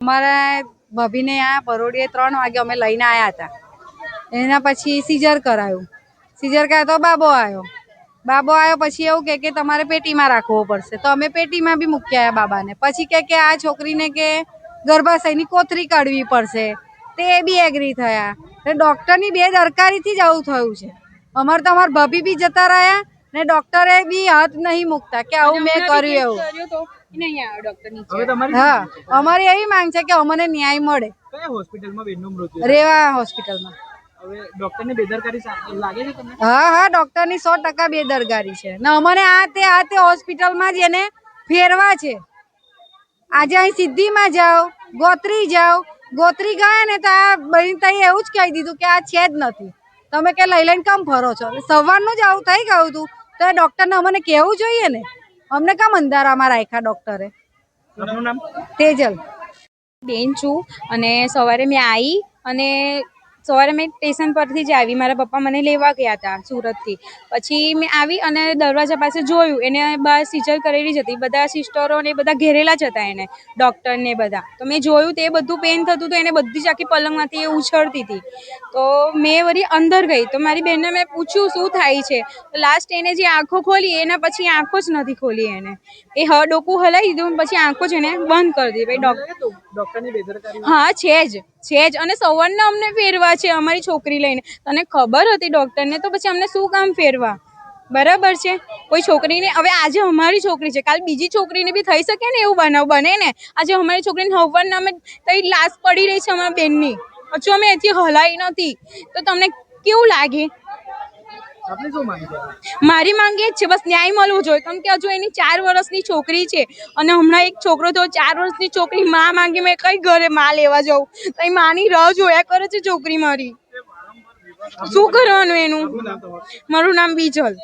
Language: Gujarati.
અમારા ભાભીને આ બરોડીએ 3 વાગે અમે લઈને આવ્યા હતા. એના પછી સીઝર કરાયું. સીઝર કરાયો તો બાબો આવ્યો પછી એવું કે તમારે પેટીમાં રાખવો પડશે. તો અમે પેટીમાં બી મૂકી આવ્યા બાબાને. પછી કે આ છોકરીને કે ગર્ભાશયની કોથળી કાઢવી પડશે. તે બી એગ્રી થયા. ડોક્ટરની બેદરકારીથી જ આવું થયું છે. અમારા ભાભી બી જતા રહ્યા ને ડોક્ટરે બી હાથ નહીં મૂકતા કે આવું મેં કર્યું એવું. હા, અમારી એવી માંગ છે કે અમને ન્યાય મળે. કયા હોસ્પિટલમાં બેનનું મૃત્યુ? રેવા હોસ્પિટલમાં. હવે ડોક્ટરની બેદરકારી લાગે છે તમને? હા, ડોક્ટરની 100% બેદરકારી છે ને અમને આ તે હોસ્પિટલમાં જ એને ફેરવા છે. આજે અહીં સિદ્ધિમાં જાઓ, ગોત્રી ગયા ને તો આ બહેનતાઈએ એવું જ કહી દીધું કે આ છે જ નથી. તમે કે લઈને કેમ ફરો છો? સવારનું જ આવું થઈ ગયું હતું તો એ ડોક્ટરને અમને કહેવું જોઈએ ને. અમને કેમ અંધારામાં રાખ્યા ડોક્ટરે? તેજલ બેન છું અને સવારે મેં આવી અને સવારે મેં સ્ટેશન પરથી જ આવી. મારા પપ્પા મને લેવા ગયા હતા સુરતથી. પછી મેં આવી અને દરવાજા પાસે જોયું એને બહાર સીઝર કરેલી જ હતી. બધા સિસ્ટરો ને બધા ઘેરેલા જ હતા એને, ડૉક્ટર ને બધા. તો મેં જોયું તે બધું પેન થતું હતું. એને બધી જ આખી પલંગમાંથી એ ઉછળતી હતી. તો મેં વળી અંદર ગઈ તો મારી બેનને મેં પૂછ્યું શું થાય છે. લાસ્ટ એને જે આંખો ખોલી એના પછી આંખો જ નથી ખોલી. એને એ ડોકું હલાવી દીધું પછી આંખો જ એને બંધ કરી દીધી. ડોક્ટરની બેદરકારી? હા, છે જ અને સવારના અમને ફેરવા છે અમારી છોકરી લઈને. તને ખબર હતી ડોક્ટરને તો પછી અમને શું કામ ફેરવા? બરાબર છે. કોઈ છોકરીને હવે આજે અમારી છોકરી છે, કાલ બીજી છોકરીને બી થઈ શકે ને એવું બનાવ બને ને. આજે અમારી છોકરીને હવનના અમે તઈ લાશ પડી રહી છે અમારા બેનની, હજુ અમે એથી હલાઈ નથી. તો તમને કેવું લાગે? મારી માંગ એ જ છે બસ ન્યાય મળવો જોઈએ. કેમ કે હજુ એની 4 વર્ષની છોકરી છે અને હમણાં એક છોકરો તો 4 વર્ષની છોકરી માં માંગી મેં કઈ ઘરે માં લેવા જાઉં તો એ માની રાહ જોયા કરે છે છોકરી મારી. શું કરવાનું એનું? મારું નામ બીજલ.